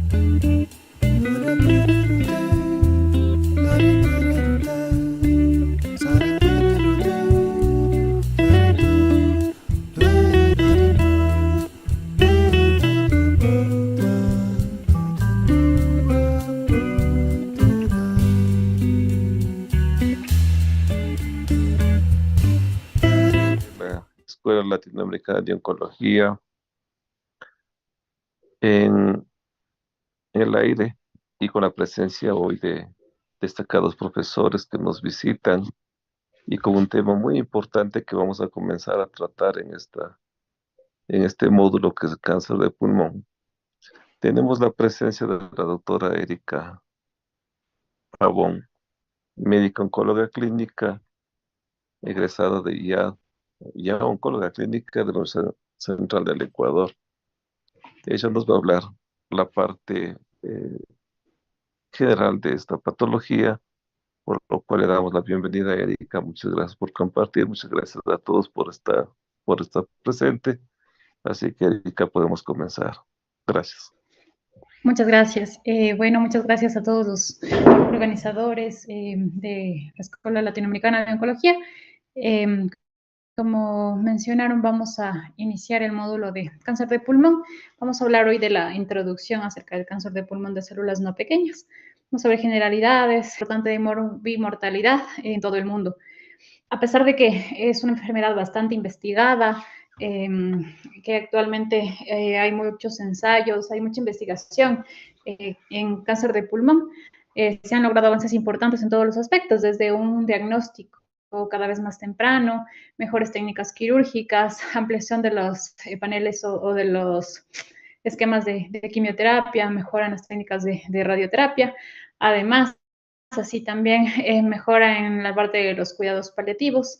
La Escuela Latinoamericana de Oncología en el aire y con la presencia hoy de destacados profesores que nos visitan y con un tema muy importante que vamos a comenzar a tratar en este módulo que es el cáncer de pulmón. Tenemos la presencia de la doctora Erika Pavón, médica oncóloga clínica, egresada de ya oncóloga clínica de la Universidad Central del Ecuador. Ella nos va a hablar la parte general de esta patología, por lo cual le damos la bienvenida a Erika. Muchas gracias por compartir, muchas gracias a todos por estar presente. Así que, Erika, podemos comenzar. Gracias. Muchas gracias. Bueno, muchas gracias a todos los organizadores de la Escuela Latinoamericana de Oncología. Como mencionaron, vamos a iniciar el módulo de cáncer de pulmón. Vamos a hablar hoy de la introducción acerca del cáncer de pulmón de células no pequeñas. Vamos a ver generalidades, importante de mortalidad en todo el mundo. A pesar de que es una enfermedad bastante investigada, que actualmente hay muchos ensayos, hay mucha investigación en cáncer de pulmón, se han logrado avances importantes en todos los aspectos, desde un diagnóstico cada vez más temprano, mejores técnicas quirúrgicas, ampliación de los paneles o de los esquemas de quimioterapia, mejoran las técnicas de radioterapia, además así también mejora en la parte de los cuidados paliativos.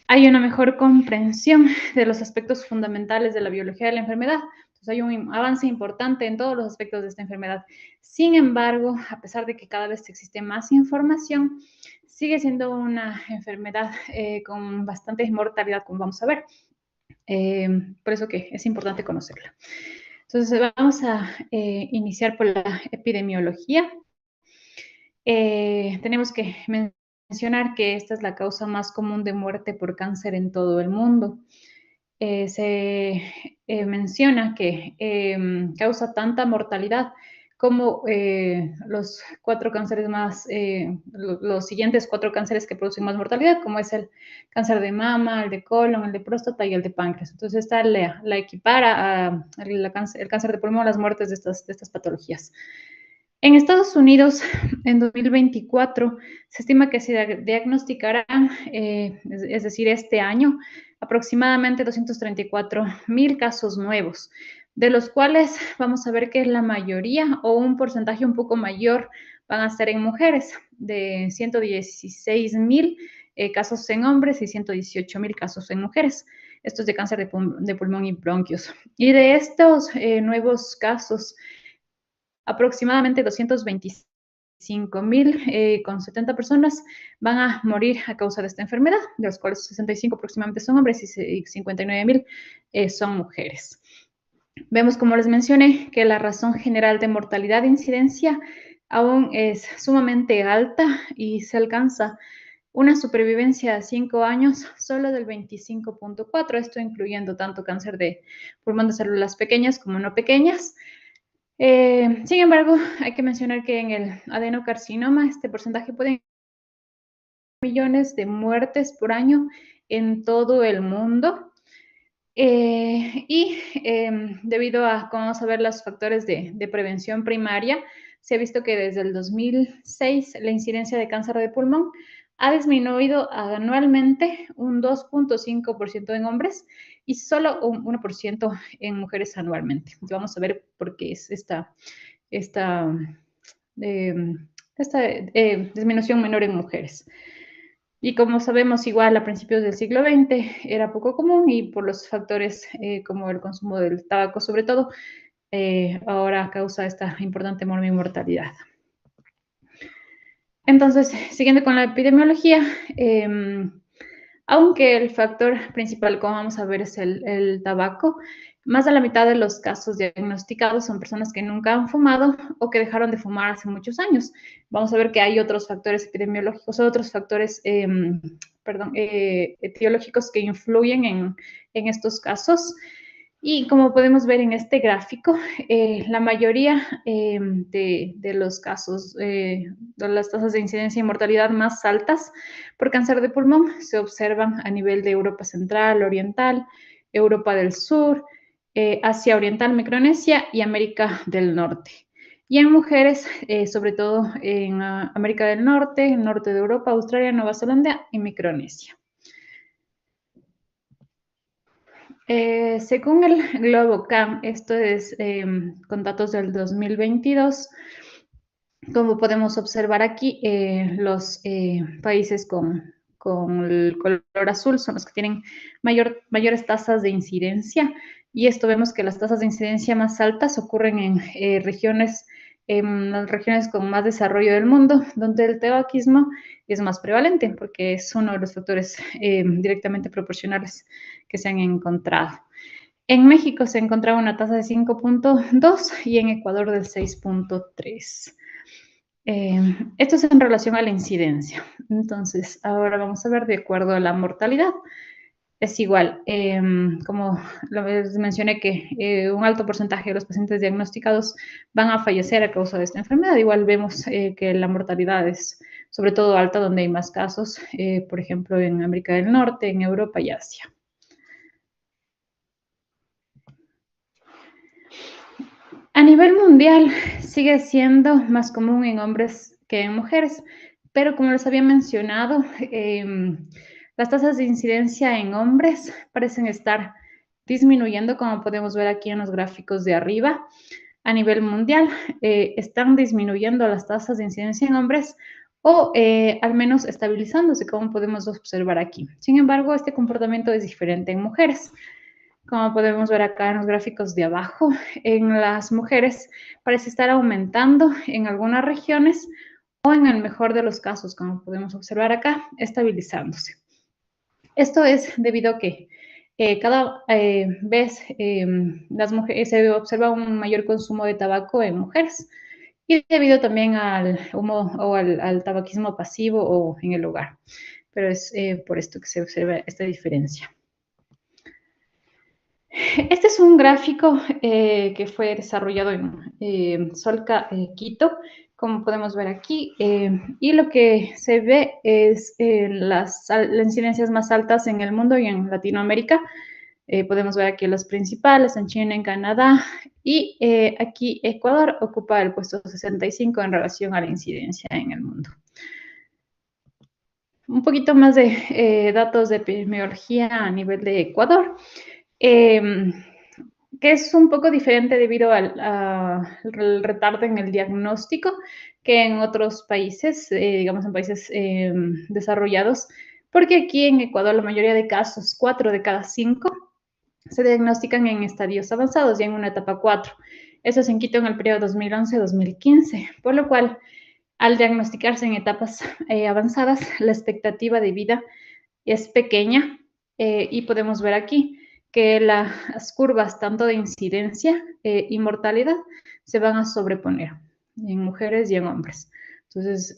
Hay una mejor comprensión de los aspectos fundamentales de la biología de la enfermedad. Entonces hay un avance importante en todos los aspectos de esta enfermedad. Sin embargo, a pesar de que cada vez existe más información, sigue siendo una enfermedad con bastante mortalidad, como vamos a ver. Por eso que es importante conocerla. Entonces vamos a iniciar por la epidemiología. Tenemos que mencionar que esta es la causa más común de muerte por cáncer en todo el mundo. Se menciona que causa tanta mortalidad como los cuatro cánceres más, los siguientes cuatro cánceres que producen más mortalidad, como es el cáncer de mama, el de colon, el de próstata y el de páncreas. Entonces, esta la equipara el cáncer de pulmón a las muertes de estas patologías. En Estados Unidos, en 2024, se estima que se diagnosticarán, es decir, este año, aproximadamente 234,000 casos nuevos, de los cuales vamos a ver que la mayoría o un porcentaje un poco mayor van a ser en mujeres, de 116,000 casos en hombres y 118,000 casos en mujeres. Esto es de cáncer de pulmón y bronquios. Y de estos nuevos casos, aproximadamente 225,000 con 70 personas van a morir a causa de esta enfermedad, de los cuales 65 aproximadamente son hombres y 59,000 son mujeres. Vemos, como les mencioné, que la razón general de mortalidad de incidencia aún es sumamente alta y se alcanza una supervivencia a 5 años solo del 25.4%, esto incluyendo tanto cáncer de pulmón de células pequeñas como no pequeñas. Sin embargo, hay que mencionar que en el adenocarcinoma este porcentaje puede millones de muertes por año en todo el mundo. Debido a, como vamos a ver, los factores de prevención primaria, se ha visto que desde el 2006 la incidencia de cáncer de pulmón ha disminuido anualmente un 2.5% en hombres y solo un 1% en mujeres anualmente. Entonces vamos a ver por qué es esta disminución menor en mujeres. Y como sabemos, igual a principios del siglo XX era poco común y por los factores como el consumo del tabaco sobre todo, ahora causa esta importante mortalidad. Entonces, siguiendo con la epidemiología, aunque el factor principal, como vamos a ver, es el tabaco, Más de la mitad de los casos diagnosticados son personas que nunca han fumado o que dejaron de fumar hace muchos años. Vamos a ver que hay otros factores epidemiológicos, otros factores etiológicos que influyen en estos casos. Y como podemos ver en este gráfico, la mayoría de los casos, de las tasas de incidencia y mortalidad más altas por cáncer de pulmón se observan a nivel de Europa Central, Oriental, Europa del Sur, Asia Oriental, Micronesia y América del Norte. Y en mujeres, sobre todo en América del Norte, norte de Europa, Australia, Nueva Zelanda y Micronesia. Según el GloboCam, esto es con datos del 2022, como podemos observar aquí, los países con el color azul son los que tienen mayores tasas de incidencia, y esto vemos que las tasas de incidencia más altas ocurren en las regiones con más desarrollo del mundo, donde el tabaquismo es más prevalente, porque es uno de los factores directamente proporcionales que se han encontrado. En México se encontraba una tasa de 5.2 y en Ecuador del 6.3. Esto es en relación a la incidencia. Entonces, ahora vamos a ver de acuerdo a la mortalidad. Es igual, como les mencioné que un alto porcentaje de los pacientes diagnosticados van a fallecer a causa de esta enfermedad. Igual vemos que la mortalidad es sobre todo alta donde hay más casos, por ejemplo, en América del Norte, en Europa y Asia. A nivel mundial sigue siendo más común en hombres que en mujeres, pero como les había mencionado, las tasas de incidencia en hombres parecen estar disminuyendo, como podemos ver aquí en los gráficos de arriba. A nivel mundial están disminuyendo las tasas de incidencia en hombres o al menos estabilizándose, como podemos observar aquí. Sin embargo, este comportamiento es diferente en mujeres. Como podemos ver acá en los gráficos de abajo, en las mujeres parece estar aumentando en algunas regiones o en el mejor de los casos, como podemos observar acá, estabilizándose. Esto es debido a que cada vez las mujeres, se observa un mayor consumo de tabaco en mujeres y debido también al humo o al tabaquismo pasivo o en el hogar. Pero es por esto que se observa esta diferencia. Este es un gráfico que fue desarrollado en Solca, Quito, como podemos ver aquí, y lo que se ve es las incidencias más altas en el mundo y en Latinoamérica. Podemos ver aquí las principales, en China, en Canadá, y aquí Ecuador ocupa el puesto 65 en relación a la incidencia en el mundo. Un poquito más de datos de epidemiología a nivel de Ecuador. Que es un poco diferente debido al retardo en el diagnóstico que en otros países, digamos en países desarrollados, porque aquí en Ecuador la mayoría de casos, 4 de cada 5, se diagnostican en estadios avanzados y en una etapa 4. Eso se Quito en el periodo 2011-2015, por lo cual al diagnosticarse en etapas avanzadas, la expectativa de vida es pequeña y podemos ver aquí que las curvas tanto de incidencia y mortalidad se van a sobreponer en mujeres y en hombres. Entonces,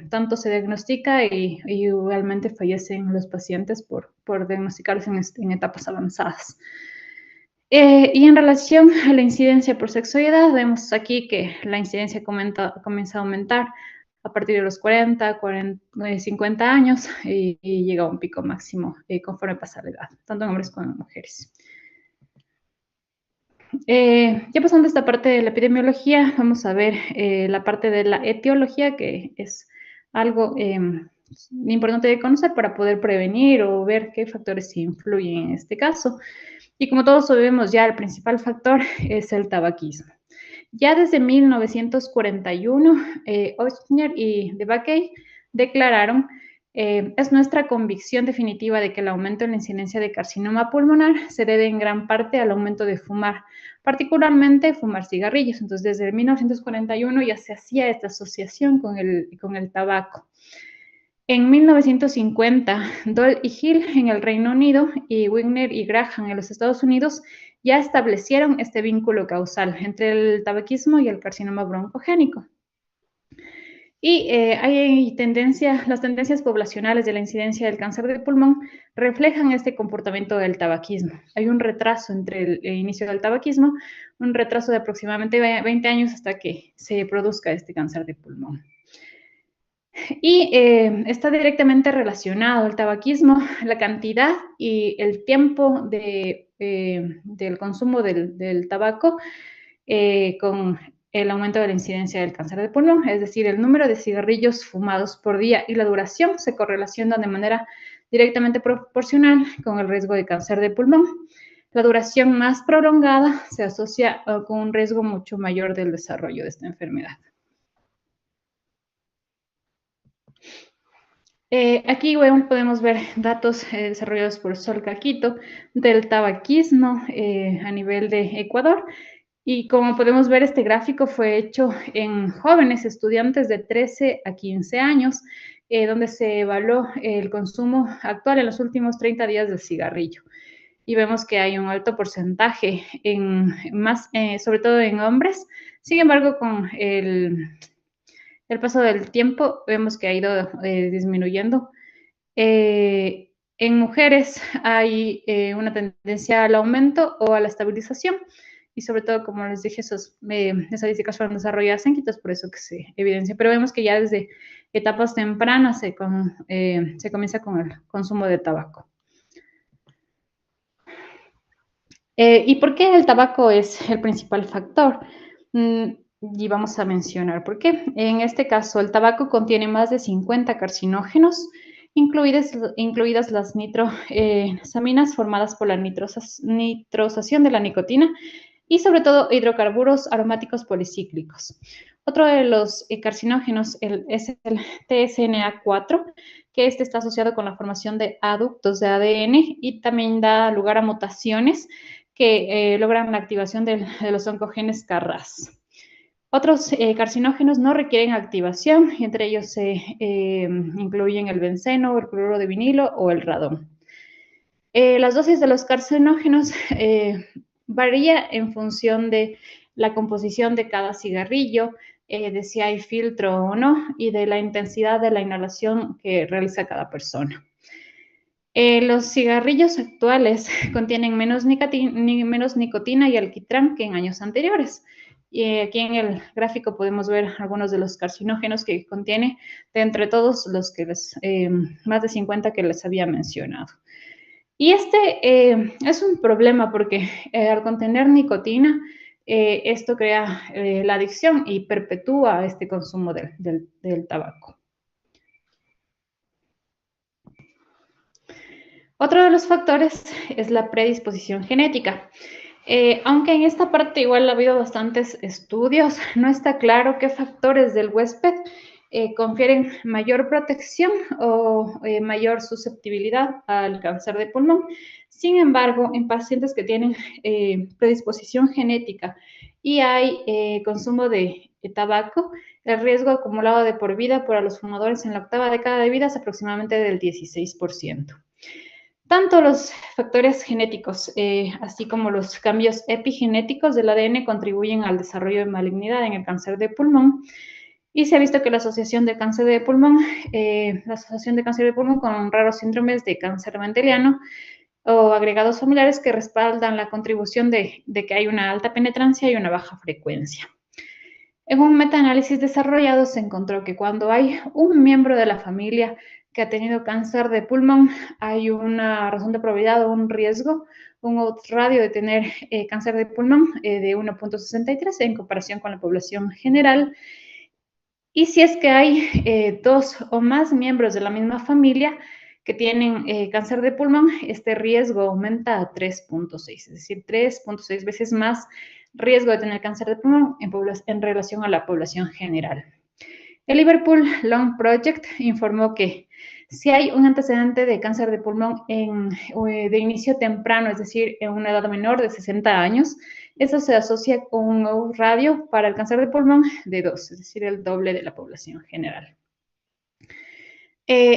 tanto se diagnostica y igualmente fallecen los pacientes por diagnosticarse en etapas avanzadas. Y en relación a la incidencia por sexo y edad, vemos aquí que la incidencia comienza a aumentar a partir de los 40, 50 años y llega a un pico máximo conforme pasa la edad, tanto en hombres como en mujeres. Ya pasando a esta parte de la epidemiología, vamos a ver la parte de la etiología, que es algo importante de conocer para poder prevenir o ver qué factores influyen en este caso. Y como todos sabemos ya, el principal factor es el tabaquismo. Ya desde 1941, Oettcher y DeBakey declararon es nuestra convicción definitiva de que el aumento en la incidencia de carcinoma pulmonar se debe en gran parte al aumento de fumar, particularmente fumar cigarrillos. Entonces, desde 1941 ya se hacía esta asociación con el tabaco. En 1950, Dole y Hill en el Reino Unido y Wigner y Graham en los Estados Unidos ya establecieron este vínculo causal entre el tabaquismo y el carcinoma broncogénico. Y las tendencias poblacionales de la incidencia del cáncer de pulmón reflejan este comportamiento del tabaquismo. Hay un retraso entre el inicio del tabaquismo, un retraso de aproximadamente 20 años hasta que se produzca este cáncer de pulmón. Y está directamente relacionado el tabaquismo, la cantidad y el tiempo del consumo del tabaco con el aumento de la incidencia del cáncer de pulmón, es decir, el número de cigarrillos fumados por día y la duración se correlacionan de manera directamente proporcional con el riesgo de cáncer de pulmón. La duración más prolongada se asocia con un riesgo mucho mayor del desarrollo de esta enfermedad. Aquí bueno, podemos ver datos desarrollados por Sol Caquito del tabaquismo a nivel de Ecuador. Y como podemos ver, este gráfico fue hecho en jóvenes estudiantes de 13 a 15 años, donde se evaluó el consumo actual en los últimos 30 días del cigarrillo. Y vemos que hay un alto porcentaje, sobre todo en hombres. Sin embargo, con el paso del tiempo, vemos que ha ido disminuyendo. En mujeres hay una tendencia al aumento o a la estabilización y sobre todo, como les dije, esas estadísticas fueron desarrolladas en Quito, por eso que se evidencia. Pero vemos que ya desde etapas tempranas se comienza con el consumo de tabaco. ¿Y por qué el tabaco es el principal factor? Y vamos a mencionar por qué. En este caso, el tabaco contiene más de 50 carcinógenos, incluidas las nitrosaminas formadas por la nitrosación de la nicotina y sobre todo hidrocarburos aromáticos policíclicos. Otro de los carcinógenos es el TSNA4, que este está asociado con la formación de aductos de ADN y también da lugar a mutaciones que logran la activación de los oncogenes KRAS. Otros carcinógenos no requieren activación, y entre ellos se incluyen el benceno, el cloruro de vinilo o el radón. Las dosis de los carcinógenos varía en función de la composición de cada cigarrillo, de si hay filtro o no, y de la intensidad de la inhalación que realiza cada persona. Los cigarrillos actuales contienen menos nicotina y alquitrán que en años anteriores. Y aquí en el gráfico podemos ver algunos de los carcinógenos que contiene, de entre todos los que más de 50 que les había mencionado. Y este es un problema porque al contener nicotina, esto crea la adicción y perpetúa este consumo del tabaco. Otro de los factores es la predisposición genética. Aunque en esta parte igual ha habido bastantes estudios, no está claro qué factores del huésped confieren mayor protección o mayor susceptibilidad al cáncer de pulmón. Sin embargo, en pacientes que tienen predisposición genética y hay consumo de tabaco, el riesgo acumulado de por vida para los fumadores en la octava década de vida es aproximadamente del 16%. Tanto los factores genéticos, así como los cambios epigenéticos del ADN contribuyen al desarrollo de malignidad en el cáncer de pulmón. Y se ha visto que la asociación de cáncer de pulmón con raros síndromes de cáncer mendeliano o agregados familiares que respaldan la contribución de que hay una alta penetrancia y una baja frecuencia. En un metaanálisis desarrollado se encontró que cuando hay un miembro de la familia que ha tenido cáncer de pulmón, hay una razón de probabilidad o un riesgo, un odds radio de tener cáncer de pulmón de 1.63 en comparación con la población general. Y si es que hay 2 o más miembros de la misma familia que tienen cáncer de pulmón, este riesgo aumenta a 3.6, es decir, 3.6 veces más riesgo de tener cáncer de pulmón en relación a la población general. El Liverpool Lung Project informó que si hay un antecedente de cáncer de pulmón de inicio temprano, es decir, en una edad menor de 60 años, eso se asocia con un radio para el cáncer de pulmón de 2, es decir, el doble de la población general.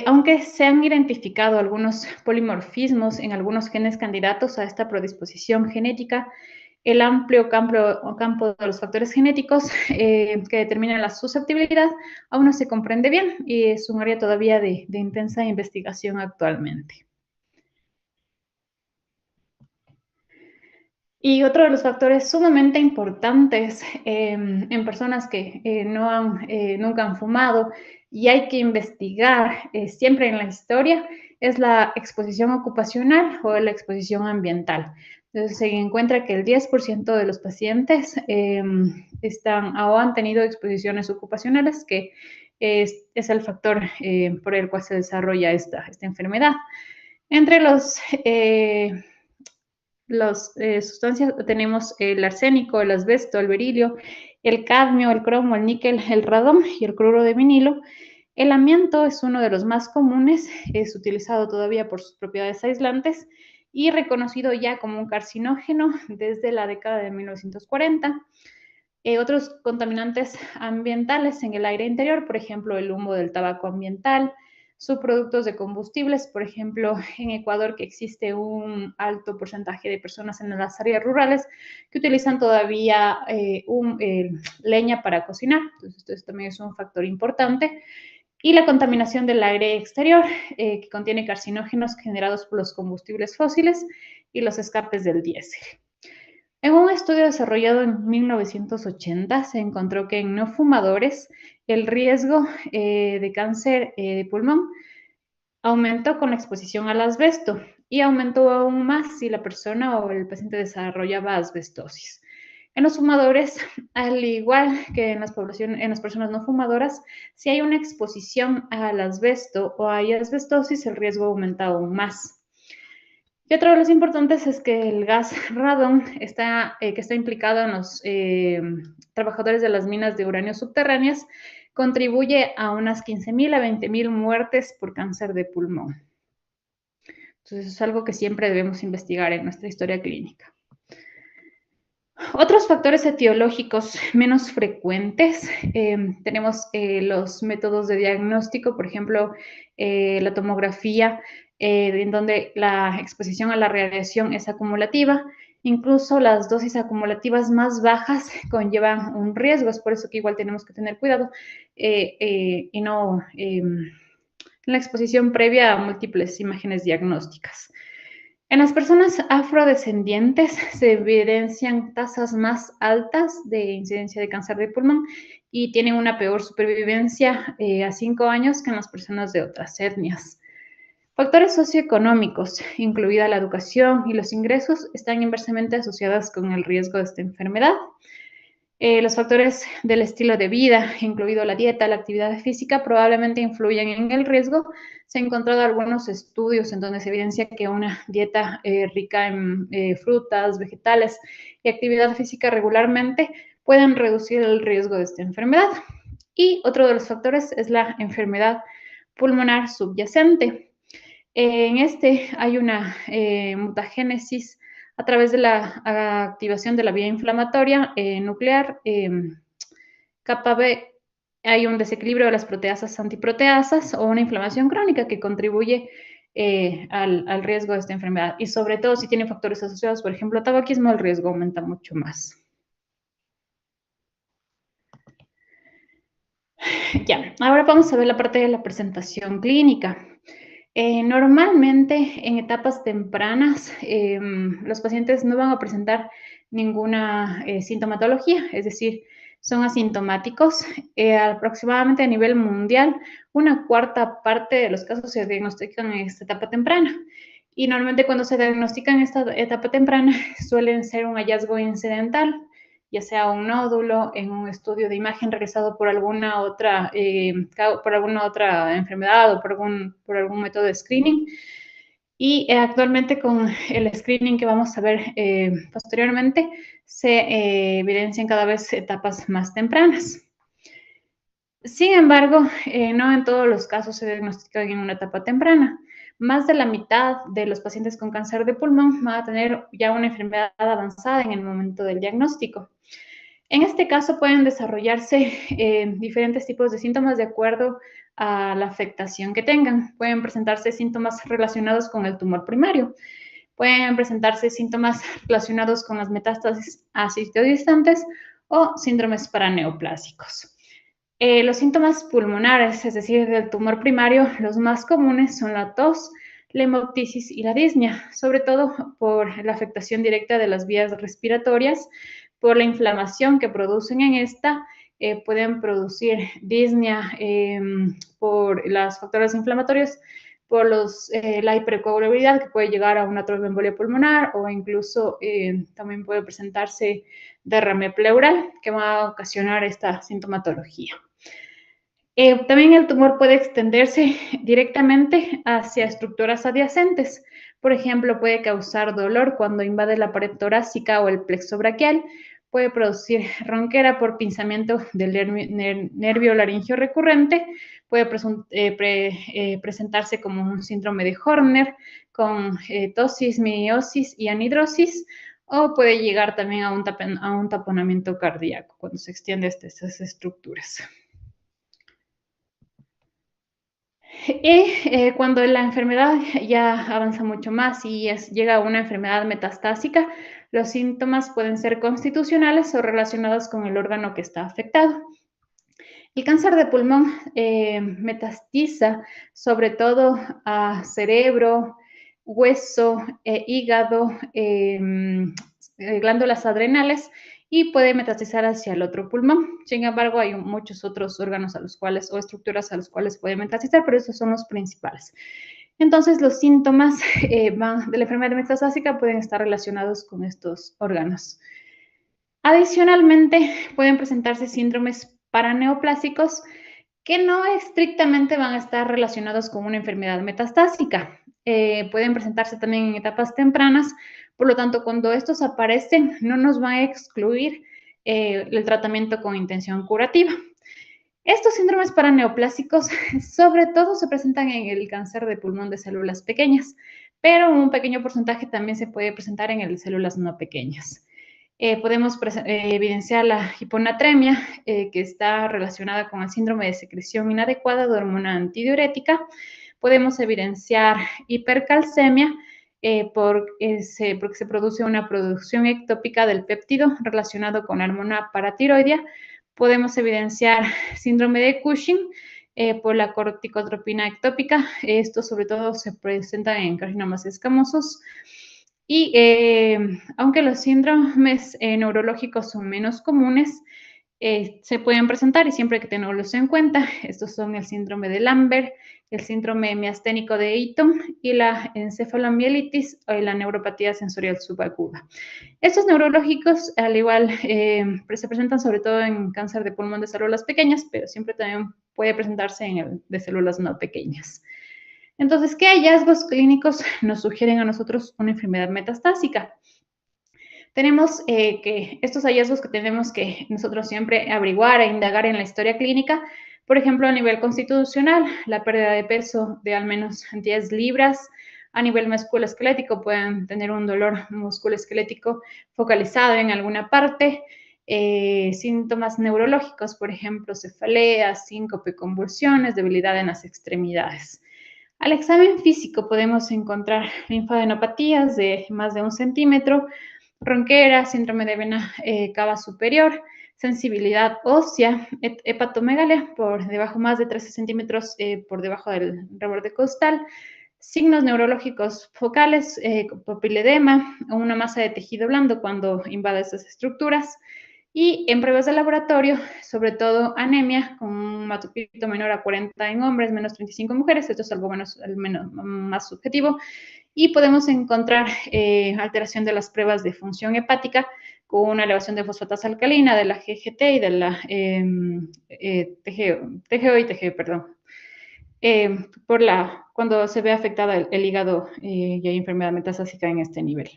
Aunque se han identificado algunos polimorfismos en algunos genes candidatos a esta predisposición genética, el amplio campo de los factores genéticos que determinan la susceptibilidad aún no se comprende bien y es un área todavía de intensa investigación actualmente. Y otro de los factores sumamente importantes en personas que nunca han fumado y hay que investigar siempre en la historia es la exposición ocupacional o la exposición ambiental. Entonces se encuentra que el 10% de los pacientes están o han tenido exposiciones ocupacionales, que es el factor por el cual se desarrolla esta enfermedad. Entre las sustancias tenemos el arsénico, el asbesto, el berilio, el cadmio, el cromo, el níquel, el radón y el cloruro de vinilo. El amianto es uno de los más comunes, es utilizado todavía por sus propiedades aislantes y reconocido ya como un carcinógeno desde la década de 1940. Otros contaminantes ambientales en el aire interior, por ejemplo, el humo del tabaco ambiental, subproductos de combustibles, por ejemplo, en Ecuador que existe un alto porcentaje de personas en las áreas rurales que utilizan todavía leña para cocinar, entonces esto también es un factor importante. Y la contaminación del aire exterior, que contiene carcinógenos generados por los combustibles fósiles y los escapes del diésel. En un estudio desarrollado en 1980 se encontró que en no fumadores el riesgo de cáncer de pulmón aumentó con la exposición al asbesto y aumentó aún más si la persona o el paciente desarrollaba asbestosis. En los fumadores, al igual que en las personas no fumadoras, si hay una exposición al asbesto o hay asbestosis, el riesgo aumenta aún más. Y otro de los importantes es que el gas radón que está implicado en los trabajadores de las minas de uranio subterráneas contribuye a unas 15.000 a 20.000 muertes por cáncer de pulmón. Entonces, es algo que siempre debemos investigar en nuestra historia clínica. Otros factores etiológicos menos frecuentes, tenemos los métodos de diagnóstico, por ejemplo, la tomografía, en donde la exposición a la radiación es acumulativa. Incluso las dosis acumulativas más bajas conllevan un riesgo, es por eso que igual tenemos que tener cuidado y no la exposición previa a múltiples imágenes diagnósticas. En las personas afrodescendientes se evidencian tasas más altas de incidencia de cáncer de pulmón y tienen una peor supervivencia a 5 años que en las personas de otras etnias. Factores socioeconómicos, incluida la educación y los ingresos, están inversamente asociados con el riesgo de esta enfermedad. Los factores del estilo de vida, incluido la dieta, la actividad física, probablemente influyen en el riesgo. Se han encontrado algunos estudios en donde se evidencia que una dieta rica en frutas, vegetales y actividad física regularmente pueden reducir el riesgo de esta enfermedad. Y otro de los factores es la enfermedad pulmonar subyacente. En este hay una mutagénesis a través de la activación de la vía inflamatoria nuclear, kappa B, hay un desequilibrio de las proteasas antiproteasas o una inflamación crónica que contribuye al riesgo de esta enfermedad. Y sobre todo si tiene factores asociados, por ejemplo, tabaquismo, el riesgo aumenta mucho más. Ya, ahora vamos a ver la parte de la presentación clínica. Normalmente en etapas tempranas los pacientes no van a presentar ninguna sintomatología, es decir, son asintomáticos. Aproximadamente a nivel mundial, una cuarta parte de los casos se diagnostican en esta etapa temprana. Y normalmente cuando se diagnostican en esta etapa temprana suelen ser un hallazgo incidental, ya sea un nódulo en un estudio de imagen realizado por alguna otra enfermedad o por algún método de screening. Y actualmente con el screening que vamos a ver posteriormente, se evidencian cada vez etapas más tempranas. Sin embargo, no en todos los casos se diagnostican en una etapa temprana. Más de la mitad de los pacientes con cáncer de pulmón van a tener ya una enfermedad avanzada en el momento del diagnóstico. En este caso pueden desarrollarse diferentes tipos de síntomas de acuerdo a la afectación que tengan. Pueden presentarse síntomas relacionados con el tumor primario. Pueden presentarse síntomas relacionados con las metástasis a sitios distantes o síndromes paraneoplásicos. Los síntomas pulmonares, es decir, del tumor primario, los más comunes son la tos, la hemoptisis y la disnea, sobre todo por la afectación directa de las vías respiratorias, por la inflamación que producen en esta, pueden producir disnea por los factores inflamatorios, por la hipercoagulabilidad que puede llegar a una tromboembolia pulmonar o incluso también puede presentarse derrame pleural que va a ocasionar esta sintomatología. También el tumor puede extenderse directamente hacia estructuras adyacentes. Por ejemplo, puede causar dolor cuando invade la pared torácica o el plexo braquial. Puede producir ronquera por pinzamiento del nervio laringio recurrente. Puede presentarse como un síndrome de Horner con tosis, miosis y anhidrosis. O puede llegar también a un taponamiento cardíaco cuando se extiende hasta estas estructuras. Y cuando la enfermedad ya avanza mucho más y llega a una enfermedad metastásica, los síntomas pueden ser constitucionales o relacionados con el órgano que está afectado. El cáncer de pulmón metastiza sobre todo a cerebro, hueso, hígado, glándulas adrenales y puede metastizar hacia el otro pulmón. Sin embargo, hay muchos otros órganos a los cuales o estructuras a los cuales puede metastizar, pero esos son los principales. Entonces, los síntomas de la enfermedad metastásica pueden estar relacionados con estos órganos. Adicionalmente, pueden presentarse síndromes paraneoplásicos que no estrictamente van a estar relacionados con una enfermedad metastásica. Pueden presentarse también en etapas tempranas, por lo tanto, cuando estos aparecen, no nos van a excluir el tratamiento con intención curativa. Estos síndromes paraneoplásicos sobre todo se presentan en el cáncer de pulmón de células pequeñas, pero un pequeño porcentaje también se puede presentar en el de células no pequeñas. Podemos evidenciar la hiponatremia, que está relacionada con el síndrome de secreción inadecuada de hormona antidiurética. Podemos evidenciar hipercalcemia, porque se produce una producción ectópica del péptido relacionado con la hormona paratiroidea. Podemos evidenciar síndrome de Cushing por la corticotropina ectópica. Esto sobre todo se presenta en carcinomas escamosos. Y aunque los síndromes neurológicos son menos comunes, se pueden presentar y siempre hay que tenerlos en cuenta. Estos son el síndrome de Lambert, el síndrome miasténico de Eaton y la encefalomielitis o la neuropatía sensorial subaguda. Estos neurológicos, al igual, se presentan sobre todo en cáncer de pulmón de células pequeñas, pero siempre también puede presentarse en el de células no pequeñas. Entonces, ¿qué hallazgos clínicos nos sugieren a nosotros una enfermedad metastásica? Tenemos que estos hallazgos que tenemos que nosotros siempre averiguar e indagar en la historia clínica, por ejemplo, a nivel constitucional, la pérdida de peso de al menos 10 libras, a nivel musculoesquelético pueden tener un dolor musculoesquelético focalizado en alguna parte, síntomas neurológicos, por ejemplo, cefalea, síncope, convulsiones, debilidad en las extremidades. Al examen físico podemos encontrar linfadenopatías de más de 1 centímetro, ronquera, síndrome de vena cava superior, sensibilidad ósea, hepatomegalia por debajo más de 13 centímetros por debajo del reborde costal, signos neurológicos focales, papiledema o una masa de tejido blando cuando invade estas estructuras. Y en pruebas de laboratorio, sobre todo anemia, con un hematocrit menor a 40 en hombres, menos 35 en mujeres, esto es algo más subjetivo, y podemos encontrar alteración de las pruebas de función hepática con una elevación de fosfatasa alcalina, de la GGT y de la TGO y TG, perdón. Cuando se ve afectada el hígado y hay enfermedad metastásica en este nivel.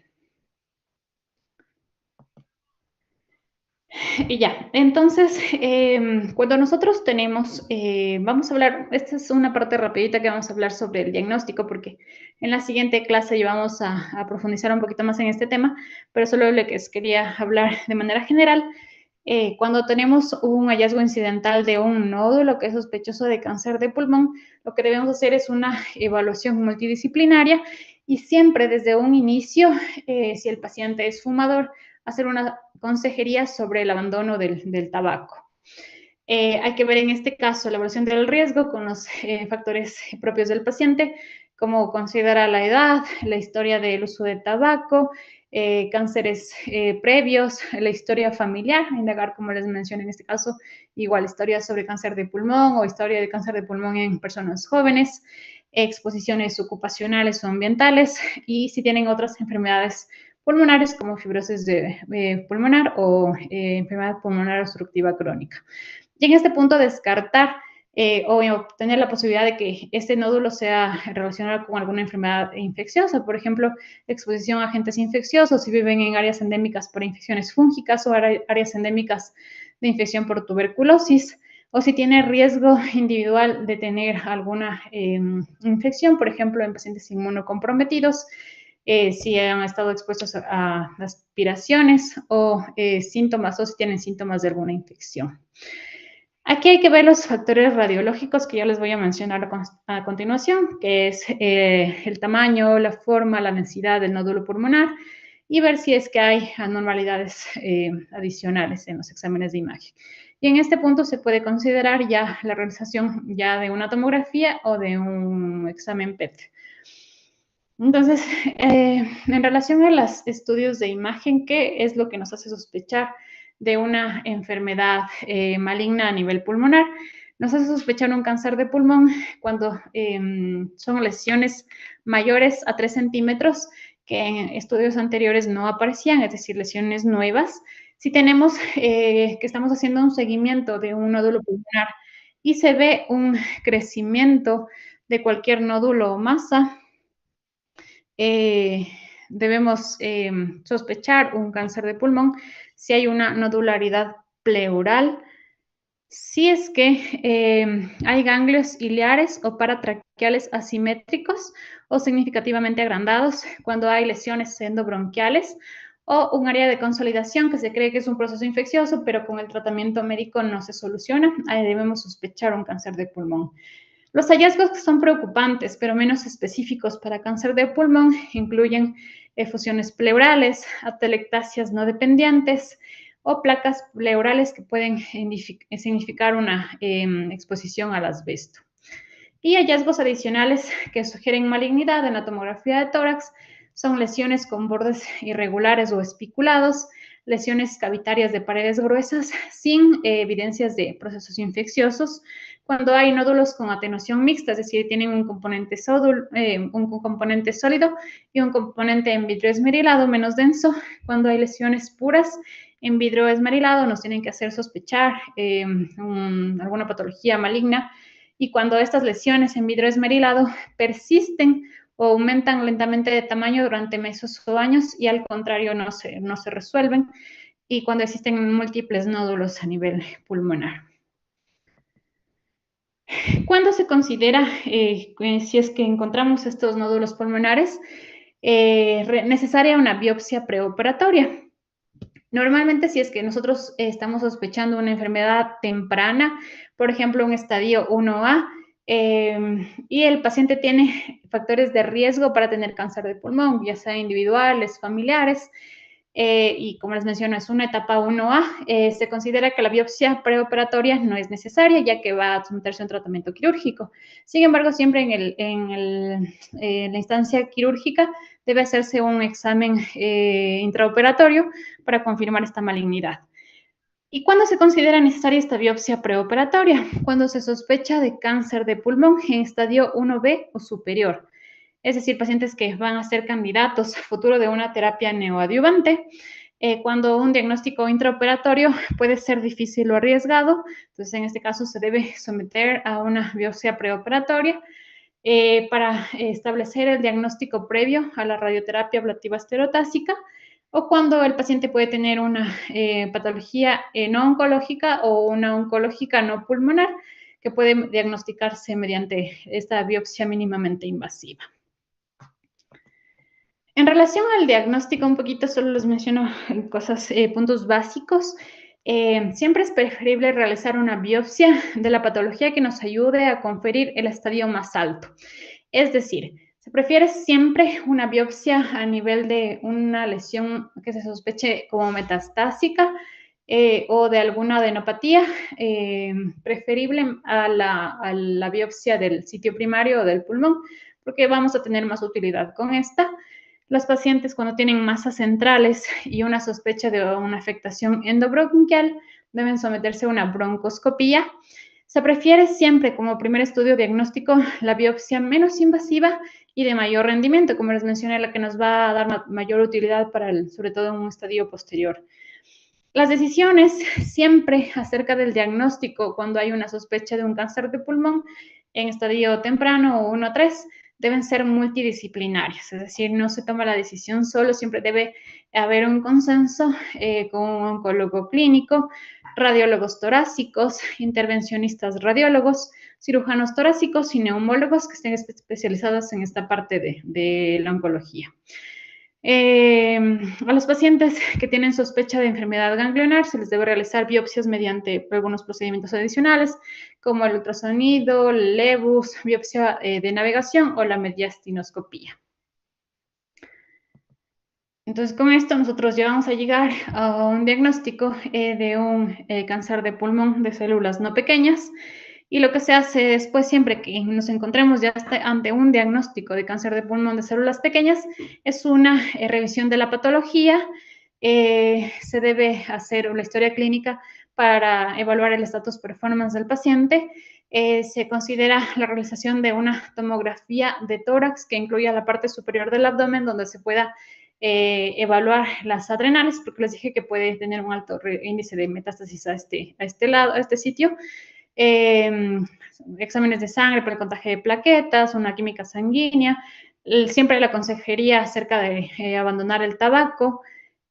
Y ya, entonces, cuando nosotros tenemos, vamos a hablar, esta es una parte rapidita que vamos a hablar sobre el diagnóstico, porque en la siguiente clase ya vamos a profundizar un poquito más en este tema, pero solo les quería hablar de manera general. Cuando tenemos un hallazgo incidental de un nódulo que es sospechoso de cáncer de pulmón, lo que debemos hacer es una evaluación multidisciplinaria y siempre desde un inicio, si el paciente es fumador, hacer una consejería sobre el abandono del tabaco. Hay que ver en este caso la evaluación del riesgo con los factores propios del paciente, como considera la edad, la historia del uso de tabaco, cánceres previos, la historia familiar, indagar, como les mencioné en este caso, igual historia sobre cáncer de pulmón o historia de cáncer de pulmón en personas jóvenes, exposiciones ocupacionales o ambientales y si tienen otras enfermedades pulmonares como fibrosis pulmonar o enfermedad pulmonar obstructiva crónica. Y en este punto descartar o obtener la posibilidad de que este nódulo sea relacionado con alguna enfermedad infecciosa, por ejemplo, exposición a agentes infecciosos, si viven en áreas endémicas por infecciones fúngicas o áreas endémicas de infección por tuberculosis, o si tiene riesgo individual de tener alguna infección, por ejemplo, en pacientes inmunocomprometidos, si han estado expuestos a aspiraciones o síntomas o si tienen síntomas de alguna infección. Aquí hay que ver los factores radiológicos que ya les voy a mencionar a continuación, que es el tamaño, la forma, la densidad del nódulo pulmonar y ver si es que hay anormalidades adicionales en los exámenes de imagen. Y en este punto se puede considerar ya la realización ya de una tomografía o de un examen PET. Entonces, en relación a los estudios de imagen, ¿qué es lo que nos hace sospechar de una enfermedad maligna a nivel pulmonar? Nos hace sospechar un cáncer de pulmón cuando son lesiones mayores a 3 centímetros que en estudios anteriores no aparecían, es decir, lesiones nuevas. Si tenemos que estamos haciendo un seguimiento de un nódulo pulmonar y se ve un crecimiento de cualquier nódulo o masa, debemos sospechar un cáncer de pulmón si hay una nodularidad pleural, si es que hay ganglios iliares o paratraqueales asimétricos o significativamente agrandados, cuando hay lesiones endobronquiales o un área de consolidación que se cree que es un proceso infeccioso, pero con el tratamiento médico no se soluciona, ahí debemos sospechar un cáncer de pulmón. Los hallazgos que son preocupantes, pero menos específicos para cáncer de pulmón, incluyen efusiones pleurales, atelectasias no dependientes o placas pleurales que pueden significar una exposición al asbesto. Y hallazgos adicionales que sugieren malignidad en la tomografía de tórax son lesiones con bordes irregulares o espiculados, lesiones cavitarias de paredes gruesas sin evidencias de procesos infecciosos, cuando hay nódulos con atenuación mixta, es decir, tienen un componente sólido y un componente en vidrio esmerilado menos denso, cuando hay lesiones puras en vidrio esmerilado nos tienen que hacer sospechar alguna patología maligna, y cuando estas lesiones en vidrio esmerilado persisten o aumentan lentamente de tamaño durante meses o años y al contrario no se resuelven, y cuando existen múltiples nódulos a nivel pulmonar. ¿Cuándo se considera, si es que encontramos estos nódulos pulmonares, necesaria una biopsia preoperatoria? Normalmente, si es que nosotros estamos sospechando una enfermedad temprana, por ejemplo, un estadio 1A, y el paciente tiene factores de riesgo para tener cáncer de pulmón, ya sea individuales, familiares, y como les menciono, es una etapa 1A, se considera que la biopsia preoperatoria no es necesaria, ya que va a someterse a un tratamiento quirúrgico. Sin embargo, siempre en la instancia quirúrgica debe hacerse un examen intraoperatorio para confirmar esta malignidad. ¿Y cuándo se considera necesaria esta biopsia preoperatoria? Cuando se sospecha de cáncer de pulmón en estadio 1B o superior. Es decir, pacientes que van a ser candidatos a futuro de una terapia neoadyuvante, cuando un diagnóstico intraoperatorio puede ser difícil o arriesgado. Entonces, en este caso, se debe someter a una biopsia preoperatoria para establecer el diagnóstico previo a la radioterapia ablativa estereotáxica, o cuando el paciente puede tener una patología no oncológica o una oncológica no pulmonar que puede diagnosticarse mediante esta biopsia mínimamente invasiva. En relación al diagnóstico, un poquito solo les menciono cosas, puntos básicos. Siempre es preferible realizar una biopsia de la patología que nos ayude a conferir el estadio más alto. Es decir, se prefiere siempre una biopsia a nivel de una lesión que se sospeche como metastásica o de alguna adenopatía, preferible a la biopsia del sitio primario o del pulmón, porque vamos a tener más utilidad con esta. Los pacientes cuando tienen masas centrales y una sospecha de una afectación endobronquial deben someterse a una broncoscopía. Se prefiere siempre como primer estudio diagnóstico la biopsia menos invasiva y de mayor rendimiento, como les mencioné, la que nos va a dar mayor utilidad para sobre todo en un estadio posterior. Las decisiones siempre acerca del diagnóstico cuando hay una sospecha de un cáncer de pulmón en estadio temprano o 1 a 3 deben ser multidisciplinarias, es decir, no se toma la decisión solo, siempre debe haber un consenso con un oncólogo clínico, radiólogos torácicos, intervencionistas radiólogos, cirujanos torácicos y neumólogos que estén especializados en esta parte de la oncología. A los pacientes que tienen sospecha de enfermedad ganglionar se les debe realizar biopsias mediante algunos procedimientos adicionales, como el ultrasonido, el EBUS, biopsia de navegación o la mediastinoscopía. Entonces, con esto nosotros ya vamos a llegar a un diagnóstico de un cáncer de pulmón de células no pequeñas. Y lo que se hace después, siempre que nos encontremos ya ante un diagnóstico de cáncer de pulmón de células pequeñas, es una revisión de la patología. Se debe hacer la historia clínica para evaluar el status performance del paciente. Se considera la realización de una tomografía de tórax que incluya la parte superior del abdomen, donde se pueda evaluar las adrenales, porque les dije que puede tener un alto índice de metástasis a este sitio. Exámenes de sangre para el contagio de plaquetas, una química sanguínea, siempre la consejería acerca de abandonar el tabaco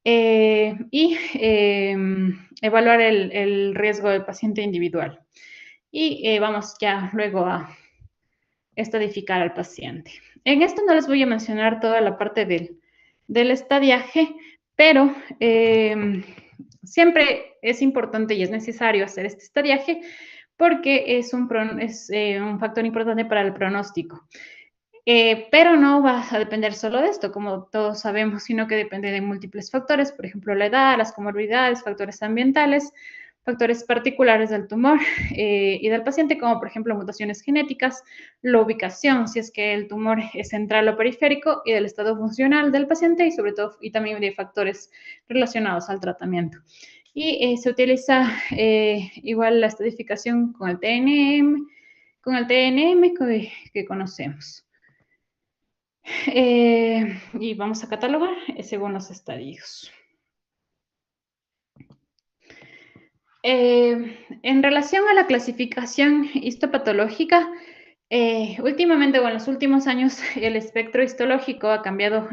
y evaluar el riesgo del paciente individual. Y vamos ya luego a estadificar al paciente. En esto no les voy a mencionar toda la parte del estadiaje, pero siempre es importante y es necesario hacer este estadiaje porque es un factor importante para el pronóstico. Pero no va a depender solo de esto, como todos sabemos, sino que depende de múltiples factores, por ejemplo, la edad, las comorbilidades, factores ambientales, factores particulares del tumor y del paciente, como por ejemplo mutaciones genéticas, la ubicación, si es que el tumor es central o periférico, y del estado funcional del paciente y sobre todo y también de factores relacionados al tratamiento. Y se utiliza igual la estadificación con el TNM, que conocemos. Y vamos a catalogar según los estadios. En relación a la clasificación histopatológica, últimamente o en los últimos años el espectro histológico ha cambiado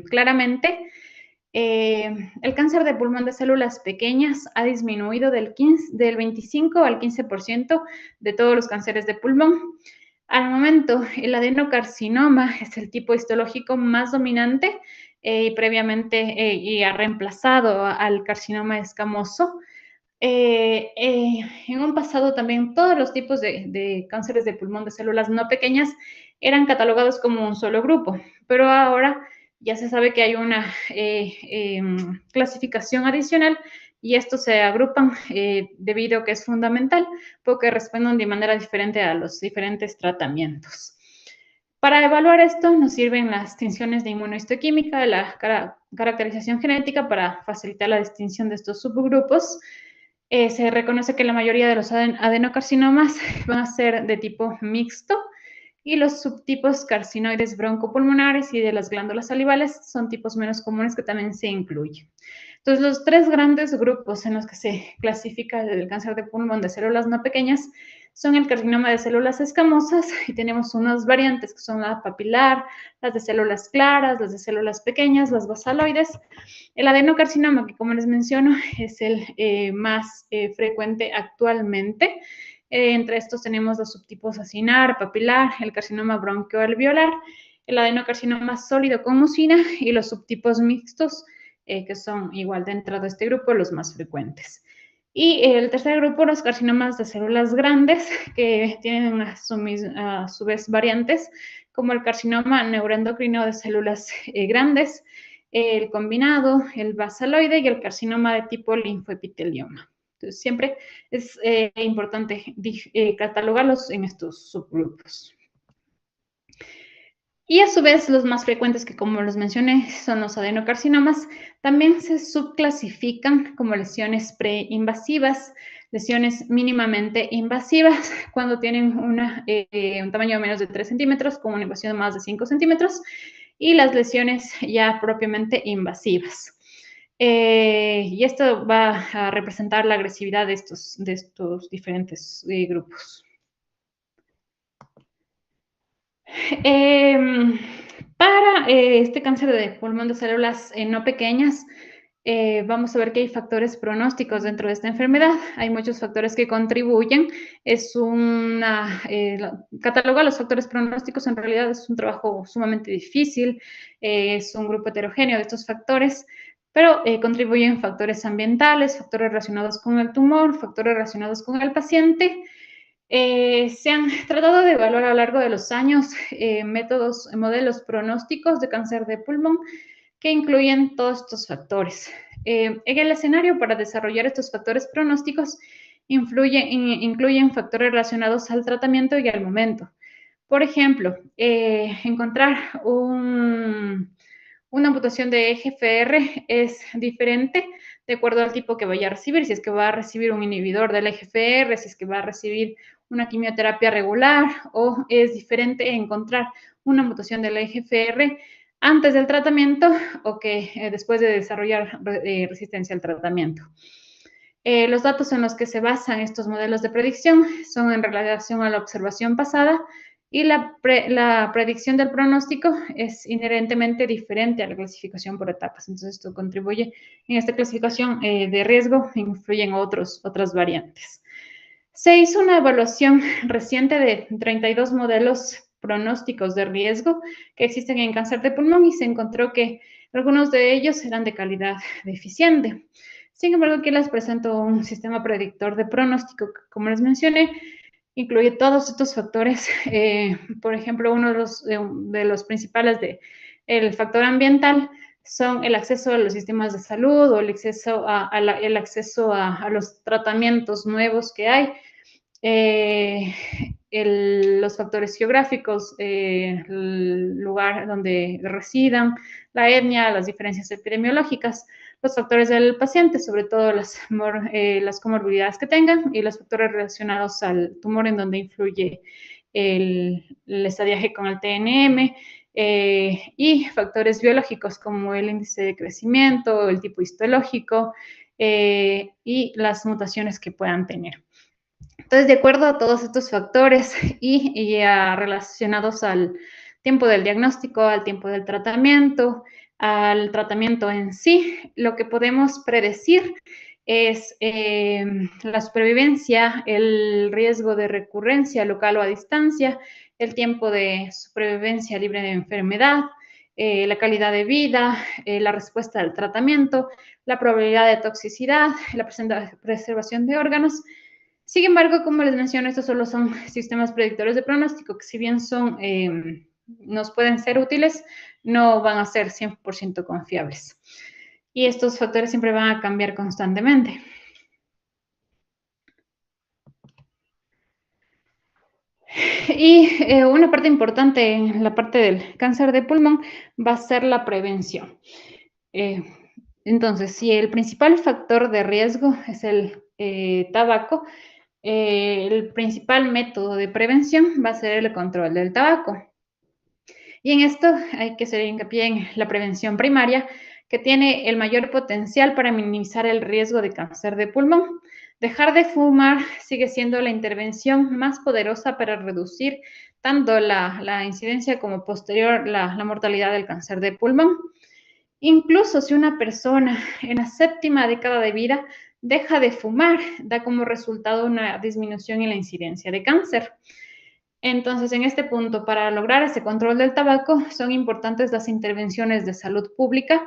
claramente. El cáncer de pulmón de células pequeñas ha disminuido del 25 al 15% de todos los cánceres de pulmón. Al momento, el adenocarcinoma es el tipo histológico más dominante previamente y ha reemplazado al carcinoma escamoso. En un pasado también todos los tipos de cánceres de pulmón de células no pequeñas eran catalogados como un solo grupo, pero ahora ya se sabe que hay una clasificación adicional y estos se agrupan debido a que es fundamental porque responden de manera diferente a los diferentes tratamientos. Para evaluar esto nos sirven las distinciones de inmunohistoquímica, la caracterización genética para facilitar la distinción de estos subgrupos. Se reconoce que la mayoría de los adenocarcinomas van a ser de tipo mixto y los subtipos carcinoides broncopulmonares y de las glándulas salivales son tipos menos comunes que también se incluyen. Entonces, los tres grandes grupos en los que se clasifica el cáncer de pulmón de células no pequeñas son el carcinoma de células escamosas y tenemos unas variantes que son la papilar, las de células claras, las de células pequeñas, las basaloides. El adenocarcinoma, que como les menciono, es el más frecuente actualmente. Entre estos tenemos los subtipos acinar, papilar, el carcinoma bronquioalveolar, el adenocarcinoma sólido con mucina y los subtipos mixtos, que son igual dentro de este grupo los más frecuentes. Y el tercer grupo, los carcinomas de células grandes, que tienen a su vez variantes, como el carcinoma neuroendocrino de células grandes, el combinado, el basaloide y el carcinoma de tipo linfoepitelioma. Entonces, siempre es importante catalogarlos en estos subgrupos. Y a su vez, los más frecuentes, que como los mencioné, son los adenocarcinomas, también se subclasifican como lesiones preinvasivas, lesiones mínimamente invasivas, cuando tienen un tamaño de menos de 3 centímetros, con una invasión de más de 5 centímetros, y las lesiones ya propiamente invasivas. Y esto va a representar la agresividad de estos diferentes grupos. Para este cáncer de pulmón de células no pequeñas, vamos a ver que hay factores pronósticos dentro de esta enfermedad. Hay muchos factores que contribuyen. Catalogar los factores pronósticos en realidad es un trabajo sumamente difícil. Es un grupo heterogéneo de estos factores, pero contribuyen factores ambientales, factores relacionados con el tumor, factores relacionados con el paciente. Se han tratado de evaluar a lo largo de los años modelos pronósticos de cáncer de pulmón que incluyen todos estos factores. En el escenario para desarrollar estos factores pronósticos incluyen factores relacionados al tratamiento y al momento. Por ejemplo, encontrar una amputación de EGFR es diferente de acuerdo al tipo que vaya a recibir, si es que va a recibir un inhibidor del EGFR, si es que va a recibir una quimioterapia regular, o es diferente encontrar una mutación del EGFR antes del tratamiento o que después de desarrollar resistencia al tratamiento. Los datos en los que se basan estos modelos de predicción son en relación a la observación pasada, y la predicción del pronóstico es inherentemente diferente a la clasificación por etapas. Entonces, esto contribuye en esta clasificación de riesgo, influyen otras variantes. Se hizo una evaluación reciente de 32 modelos pronósticos de riesgo que existen en cáncer de pulmón, y se encontró que algunos de ellos eran de calidad deficiente. Sin embargo, aquí les presento un sistema predictor de pronóstico que, como les mencioné, incluye todos estos factores. Por ejemplo, uno de los principales del factor ambiental son el acceso a los sistemas de salud o el acceso a los tratamientos nuevos que hay, los factores geográficos, el lugar donde residan, la etnia, las diferencias epidemiológicas, los factores del paciente, sobre todo las comorbilidades que tengan, y los factores relacionados al tumor, en donde influye el estadiaje con el TNM, y factores biológicos como el índice de crecimiento, el tipo histológico, y las mutaciones que puedan tener. Entonces, de acuerdo a todos estos factores y relacionados al tiempo del diagnóstico, al tiempo del tratamiento, al tratamiento en sí, lo que podemos predecir es la supervivencia, el riesgo de recurrencia local o a distancia, el tiempo de supervivencia libre de enfermedad, la calidad de vida, la respuesta al tratamiento, la probabilidad de toxicidad, la preservación de órganos. Sin embargo, como les menciono, estos solo son sistemas predictores de pronóstico que, si bien nos pueden ser útiles, no van a ser 100% confiables. Y estos factores siempre van a cambiar constantemente. Y una parte importante en la parte del cáncer de pulmón va a ser la prevención. Entonces, si el principal factor de riesgo es el tabaco, el principal método de prevención va a ser el control del tabaco. Y en esto hay que hacer hincapié en la prevención primaria, que tiene el mayor potencial para minimizar el riesgo de cáncer de pulmón. Dejar de fumar sigue siendo la intervención más poderosa para reducir tanto la incidencia como posterior la mortalidad del cáncer de pulmón. Incluso si una persona en la 7ª década de vida deja de fumar, da como resultado una disminución en la incidencia de cáncer. Entonces, en este punto, para lograr ese control del tabaco, son importantes las intervenciones de salud pública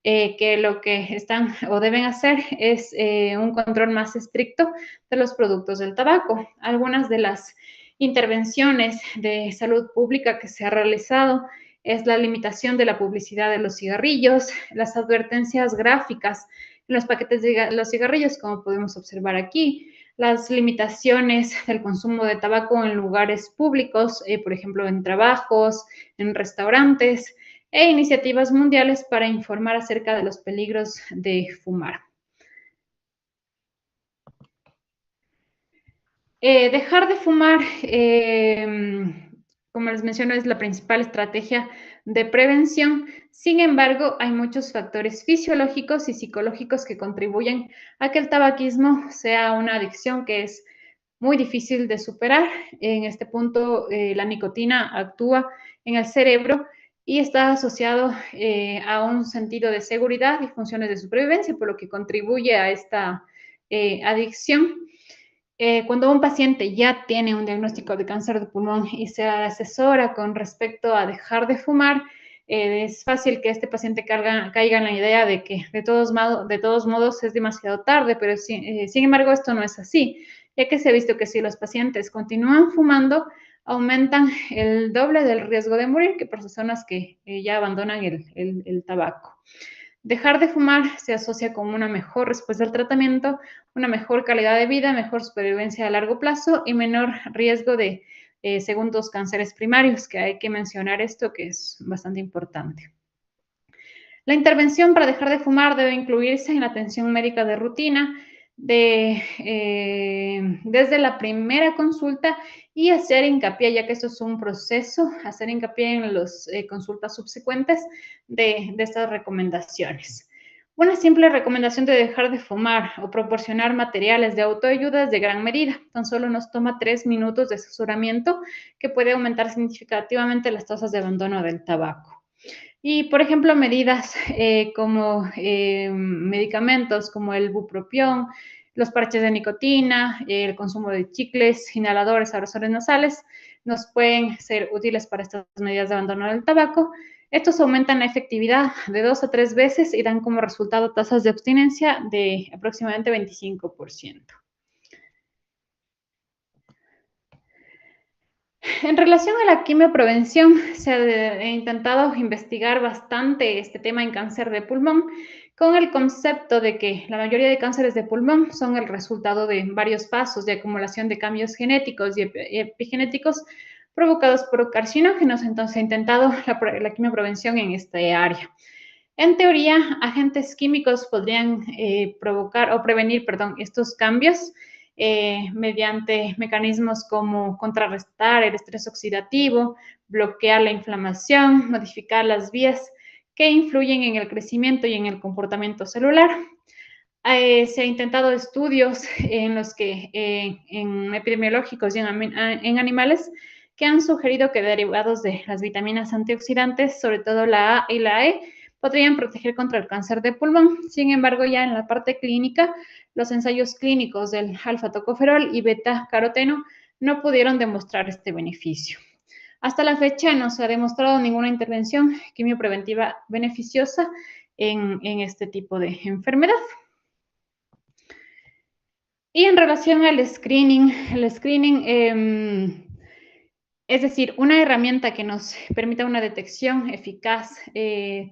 que lo que están o deben hacer es un control más estricto de los productos del tabaco. Algunas de las intervenciones de salud pública que se ha realizado es la limitación de la publicidad de los cigarrillos, las advertencias gráficas en los paquetes de los cigarrillos, como podemos observar aquí, las limitaciones del consumo de tabaco en lugares públicos, por ejemplo, en trabajos, en restaurantes, e iniciativas mundiales para informar acerca de los peligros de fumar. Dejar de fumar, como les menciono, es la principal estrategia de prevención. Sin embargo, hay muchos factores fisiológicos y psicológicos que contribuyen a que el tabaquismo sea una adicción que es muy difícil de superar. En este punto, la nicotina actúa en el cerebro y está asociado a un sentido de seguridad y funciones de supervivencia, por lo que contribuye a esta adicción. Cuando un paciente ya tiene un diagnóstico de cáncer de pulmón y se asesora con respecto a dejar de fumar, es fácil que este paciente caiga en la idea de que de todos modos es demasiado tarde, pero sin embargo esto no es así, ya que se ha visto que si los pacientes continúan fumando, aumentan el doble del riesgo de morir que personas que ya abandonan el tabaco. Dejar de fumar se asocia con una mejor respuesta al tratamiento, una mejor calidad de vida, mejor supervivencia a largo plazo y menor riesgo de segundos cánceres primarios, que hay que mencionar esto que es bastante importante. La intervención para dejar de fumar debe incluirse en la atención médica de rutina desde la primera consulta y hacer hincapié, ya que esto es un proceso, hacer hincapié en las consultas subsecuentes de estas recomendaciones. Una simple recomendación de dejar de fumar o proporcionar materiales de autoayuda es de gran medida. Tan solo nos toma 3 minutos de asesoramiento que puede aumentar significativamente las tasas de abandono del tabaco. Y, por ejemplo, medidas como medicamentos como el bupropión, los parches de nicotina, el consumo de chicles, inhaladores, aerosoles nasales, nos pueden ser útiles para estas medidas de abandono del tabaco. Estos aumentan la efectividad de 2 a 3 veces y dan como resultado tasas de abstinencia de aproximadamente 25%. En relación a la quimioprevención, se ha intentado investigar bastante este tema en cáncer de pulmón, con el concepto de que la mayoría de cánceres de pulmón son el resultado de varios pasos de acumulación de cambios genéticos y epigenéticos provocados por carcinógenos. Entonces, se ha intentado la quimioprevención en esta área. En teoría, agentes químicos podrían provocar o prevenir, estos cambios mediante mecanismos como contrarrestar el estrés oxidativo, bloquear la inflamación, modificar las vías que influyen en el crecimiento y en el comportamiento celular. Se ha intentado estudios en los que, en epidemiológicos y en animales, que han sugerido que derivados de las vitaminas antioxidantes, sobre todo la A y la E, podrían proteger contra el cáncer de pulmón. Sin embargo, ya en la parte clínica, los ensayos clínicos del alfa-tocoferol y beta-caroteno no pudieron demostrar este beneficio. Hasta la fecha no se ha demostrado ninguna intervención quimiopreventiva beneficiosa en este tipo de enfermedad. Y en relación al screening, es decir, una herramienta que nos permita una detección eficaz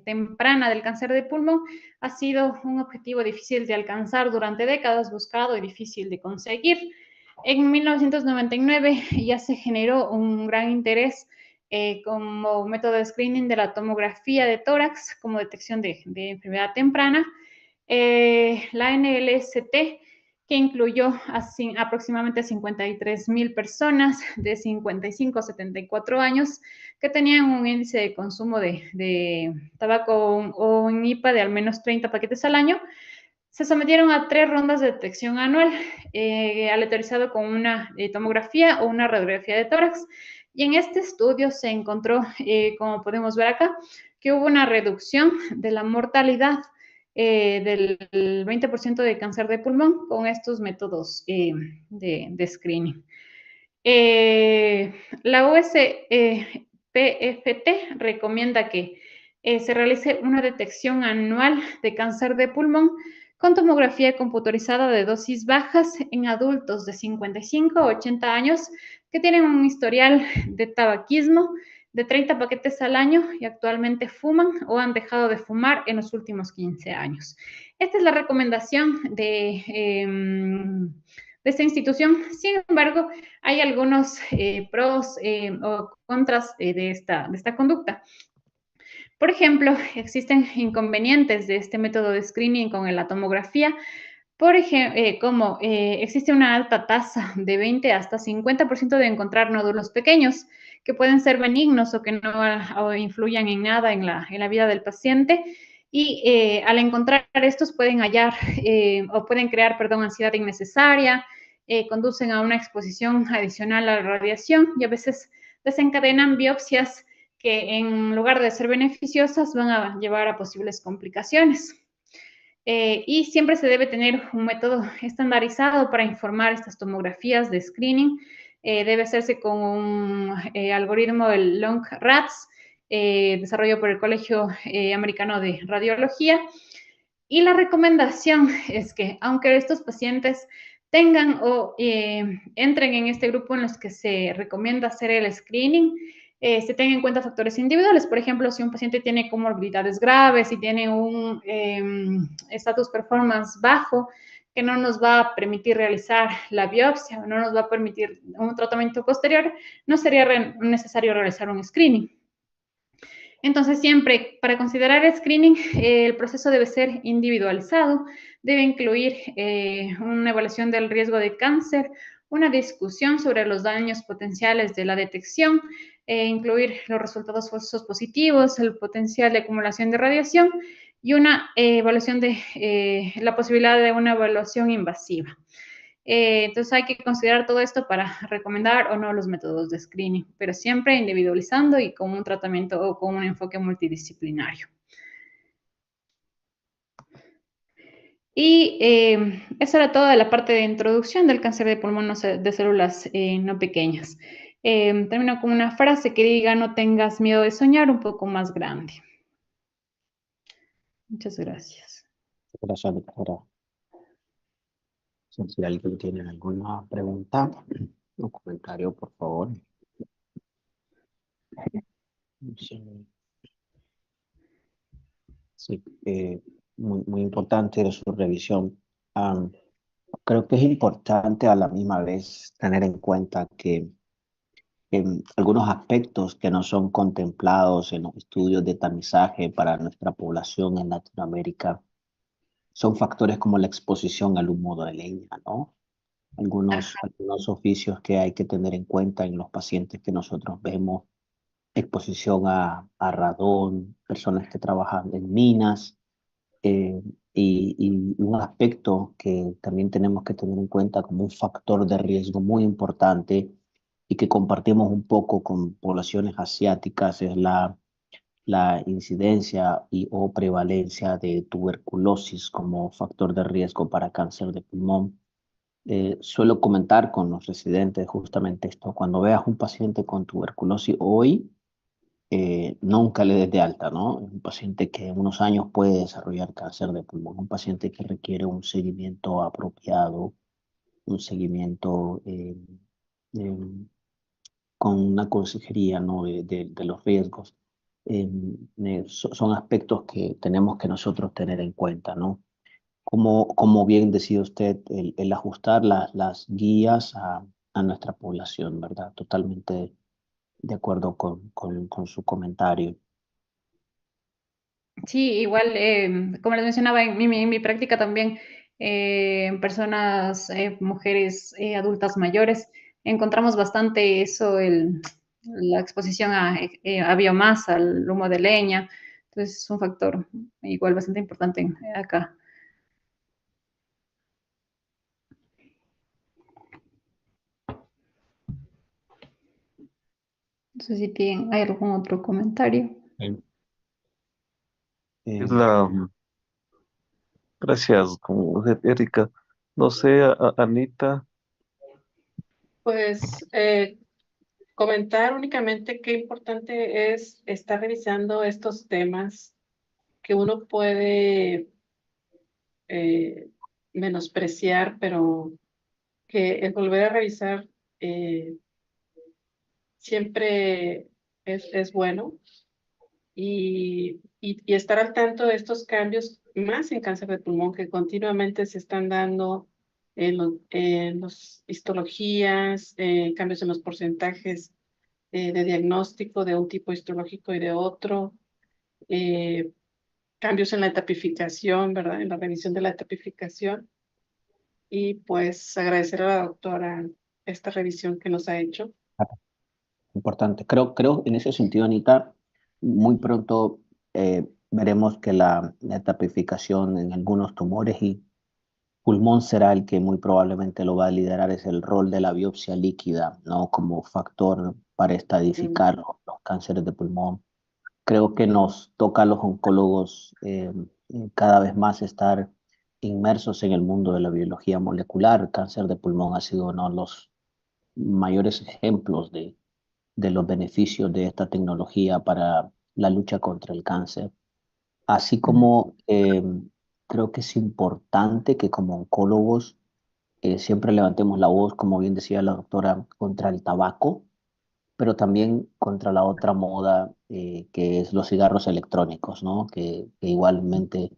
temprana del cáncer de pulmón, ha sido un objetivo difícil de alcanzar durante décadas, buscado y difícil de conseguir. En 1999 ya se generó un gran interés como método de screening de la tomografía de tórax como detección de enfermedad temprana. La NLST, que incluyó aproximadamente 53,000 personas de 55 a 74 años que tenían un índice de consumo de tabaco o un IPA de al menos 30 paquetes al año. Se sometieron a 3 rondas de detección anual, aleatorizado con una tomografía o una radiografía de tórax. Y en este estudio se encontró, como podemos ver acá, que hubo una reducción de la mortalidad del 20% de cáncer de pulmón con estos métodos de screening. La USPFT recomienda que se realice una detección anual de cáncer de pulmón con tomografía computarizada de dosis bajas en adultos de 55 a 80 años que tienen un historial de tabaquismo de 30 paquetes al año y actualmente fuman o han dejado de fumar en los últimos 15 años. Esta es la recomendación de esta institución. Sin embargo, hay algunos pros o contras de esta conducta. Por ejemplo, existen inconvenientes de este método de screening con la tomografía, por ejemplo, como existe una alta tasa de 20 hasta 50% de encontrar nódulos pequeños que pueden ser benignos o que no o influyan en nada en la vida del paciente. Y al encontrar estos pueden hallar o pueden crear, perdón, ansiedad innecesaria, conducen a una exposición adicional a la radiación y a veces desencadenan biopsias que en lugar de ser beneficiosas van a llevar a posibles complicaciones. Y siempre se debe tener un método estandarizado para informar estas tomografías de screening. Debe hacerse con un algoritmo del Long-RADS, desarrollado por el Colegio Americano de Radiología. Y la recomendación es que, aunque estos pacientes tengan o entren en este grupo en los que se recomienda hacer el screening, se tengan en cuenta factores individuales. Por ejemplo, si un paciente tiene comorbilidades graves y tiene un status performance bajo, que no nos va a permitir realizar la biopsia o no nos va a permitir un tratamiento posterior, no sería necesario realizar un screening. Entonces, siempre para considerar el screening, el proceso debe ser individualizado, debe incluir una evaluación del riesgo de cáncer, una discusión sobre los daños potenciales de la detección, incluir los resultados falsos positivos, el potencial de acumulación de radiación y una evaluación de la posibilidad de una evaluación invasiva. Entonces hay que considerar todo esto para recomendar o no los métodos de screening, pero siempre individualizando y con un tratamiento o con un enfoque multidisciplinario. Y eso era toda la parte de introducción del cáncer de pulmón de células no pequeñas. Termino con una frase que diga: no tengas miedo de soñar un poco más grande. Muchas gracias. Gracias, doctora. Si alguien tiene alguna pregunta o comentario, por favor. Sí, muy importante su revisión. Creo que es importante a la misma vez tener en cuenta que algunos aspectos que no son contemplados en los estudios de tamizaje para nuestra población en Latinoamérica son factores como la exposición al humo de leña, ¿no? Algunos oficios que hay que tener en cuenta en los pacientes que nosotros vemos: exposición a radón, personas que trabajan en minas, y un aspecto que también tenemos que tener en cuenta como un factor de riesgo muy importante y que compartimos un poco con poblaciones asiáticas es la incidencia y o prevalencia de tuberculosis como factor de riesgo para cáncer de pulmón. Suelo comentar con los residentes justamente esto: cuando veas un paciente con tuberculosis hoy, nunca le des de alta, ¿no? Un paciente que en unos años puede desarrollar cáncer de pulmón, un paciente que requiere un seguimiento apropiado, un seguimiento eh, con una consejería, ¿no? de los riesgos. Son aspectos que tenemos que nosotros tener en cuenta, ¿no? Como bien decía usted, el ajustar las guías a nuestra población, ¿verdad? Totalmente de acuerdo con su comentario. Sí, igual, como les mencionaba, en mi práctica también, personas, mujeres adultas mayores, encontramos bastante eso, la exposición a biomasa, al humo de leña. Entonces, es un factor igual bastante importante acá. No sé si hay algún otro comentario. Eh, Es la, gracias, Erika. No sé, Anita. Pues comentar únicamente qué importante es estar revisando estos temas que uno puede menospreciar, pero que el volver a revisar eh, siempre es bueno y estar al tanto de estos cambios, más en cáncer de pulmón, que continuamente se están dando en los histologías, cambios en los porcentajes de diagnóstico de un tipo histológico y de otro, eh, cambios en la etapificación, ¿verdad? En la revisión de la etapificación. Y pues agradecer a la doctora esta revisión que nos ha hecho. Importante. Creo en ese sentido, Anita, muy pronto veremos que la tapificación en algunos tumores y pulmón será el que muy probablemente lo va a liderar, es el rol de la biopsia líquida, ¿no? Como factor para estadificar los cánceres de pulmón. Creo que nos toca a los oncólogos cada vez más estar inmersos en el mundo de la biología molecular. Cáncer de pulmón ha sido uno de los mayores ejemplos de los beneficios de esta tecnología para la lucha contra el cáncer. Así como creo que es importante que como oncólogos siempre levantemos la voz, como bien decía la doctora, contra el tabaco, pero también contra la otra moda que es los cigarros electrónicos, ¿no? Que igualmente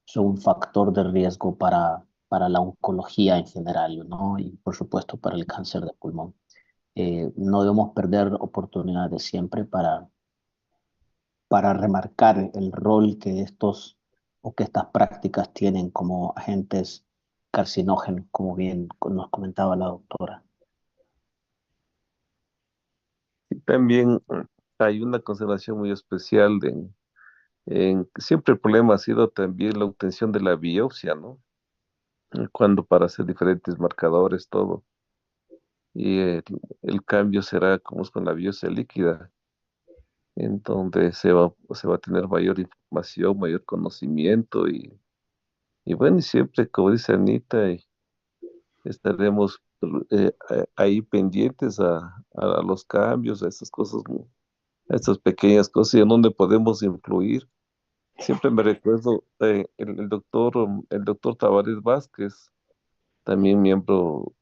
son un factor de riesgo para la oncología en general, ¿no? Y por supuesto para el cáncer de pulmón. No debemos perder oportunidades siempre para remarcar el rol que estos o que estas prácticas tienen como agentes carcinógenos, como bien nos comentaba la doctora. Y también hay una consideración muy especial siempre el problema ha sido también la obtención de la biopsia, ¿no? Cuando para hacer diferentes marcadores, todo. Y el cambio será como es con la biopsia líquida, en donde se va a tener mayor información, mayor conocimiento y bueno, y siempre, como dice Anita, estaremos ahí pendientes a los cambios, a esas cosas, ¿no? A estas pequeñas cosas y en donde podemos influir. Siempre me recuerdo el doctor Tavares Vázquez, también miembro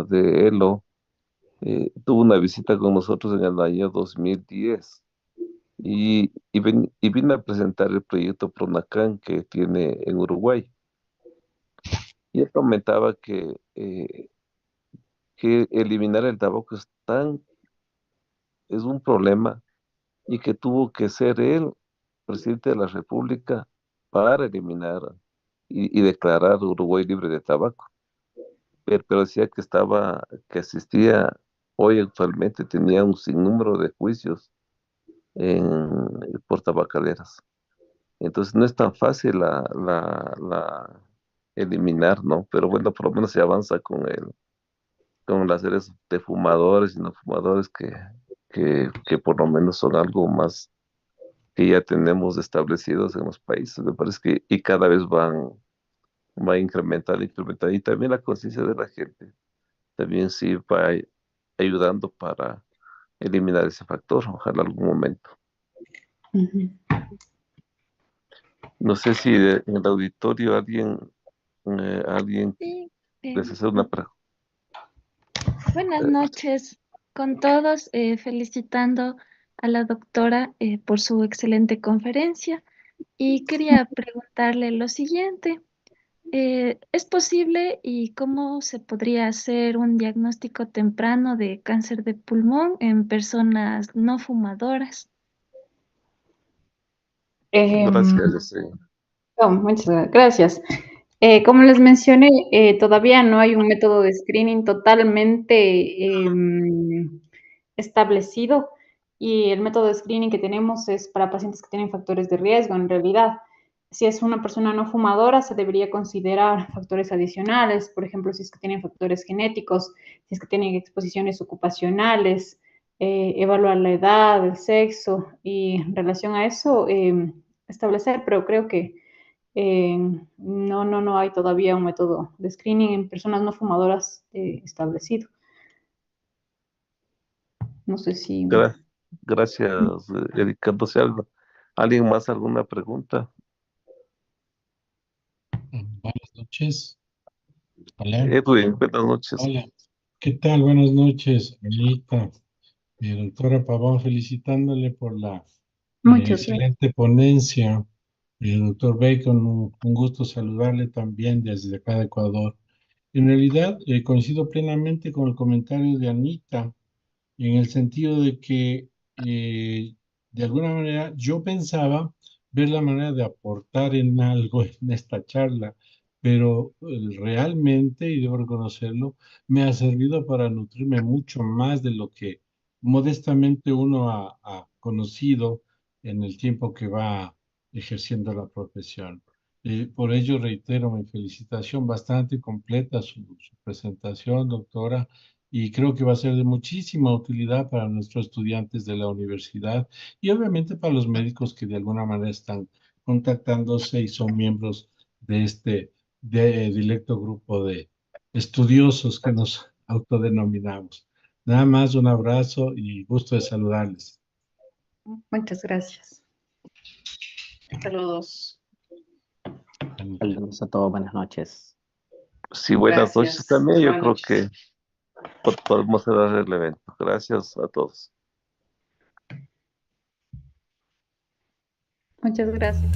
de ELO, tuvo una visita con nosotros en el año 2010 y vino a presentar el proyecto Pronacan que tiene en Uruguay. Y él comentaba que eliminar el tabaco es un problema y que tuvo que ser él, presidente de la República, para eliminar y declarar Uruguay libre de tabaco. Pero decía que asistía hoy actualmente, tenía un sinnúmero de juicios por tabacaleras. Entonces no es tan fácil la eliminar, ¿no? Pero bueno, por lo menos se avanza con las áreas de fumadores y no fumadores que por lo menos son algo más que ya tenemos establecidos en los países. Me parece que y cada vez va a incrementar, y también la conciencia de la gente también sí va ayudando para eliminar ese factor, ojalá algún momento. Ujú. No sé si en el auditorio alguien Sí, les hace una pregunta. buenas noches con todos, felicitando a la doctora por su excelente conferencia y quería preguntarle lo siguiente. ¿Es posible y cómo se podría hacer un diagnóstico temprano de cáncer de pulmón en personas no fumadoras? Gracias. Muchas gracias. Como les mencioné, todavía no hay un método de screening totalmente establecido y el método de screening que tenemos es para pacientes que tienen factores de riesgo. En realidad, si es una persona no fumadora, se debería considerar factores adicionales, por ejemplo, si es que tienen factores genéticos, si es que tienen exposiciones ocupacionales, evaluar la edad, el sexo y en relación a eso establecer, pero creo que no hay todavía un método de screening en personas no fumadoras establecido. No sé si... Gra- Gracias, Erika. No sé, ¿alguien más alguna pregunta? Buenas noches. Hola. Edwin, buenas noches. Hola. ¿Qué tal? Buenas noches, Anita. Doctora Pavón, felicitándole por la Muchas gracias. excelente ponencia. Doctor Bacon, un gusto saludarle también desde acá de Ecuador. En realidad, coincido plenamente con el comentario de Anita, en el sentido de que, de alguna manera, yo pensaba ver la manera de aportar en algo en esta charla, pero realmente, y debo reconocerlo, me ha servido para nutrirme mucho más de lo que modestamente uno ha conocido en el tiempo que va ejerciendo la profesión. Por ello, reitero mi felicitación bastante completa su presentación, doctora, y creo que va a ser de muchísima utilidad para nuestros estudiantes de la universidad y obviamente para los médicos que de alguna manera están contactándose y son miembros de este directo grupo de estudiosos que nos autodenominamos. Nada más, un abrazo y gusto de saludarles. Muchas gracias. Saludos. Saludos a todos, buenas noches. Sí, buenas noches Gracias. también. Yo Buenas creo noches. que podemos cerrar el evento. Gracias a todos. Muchas gracias.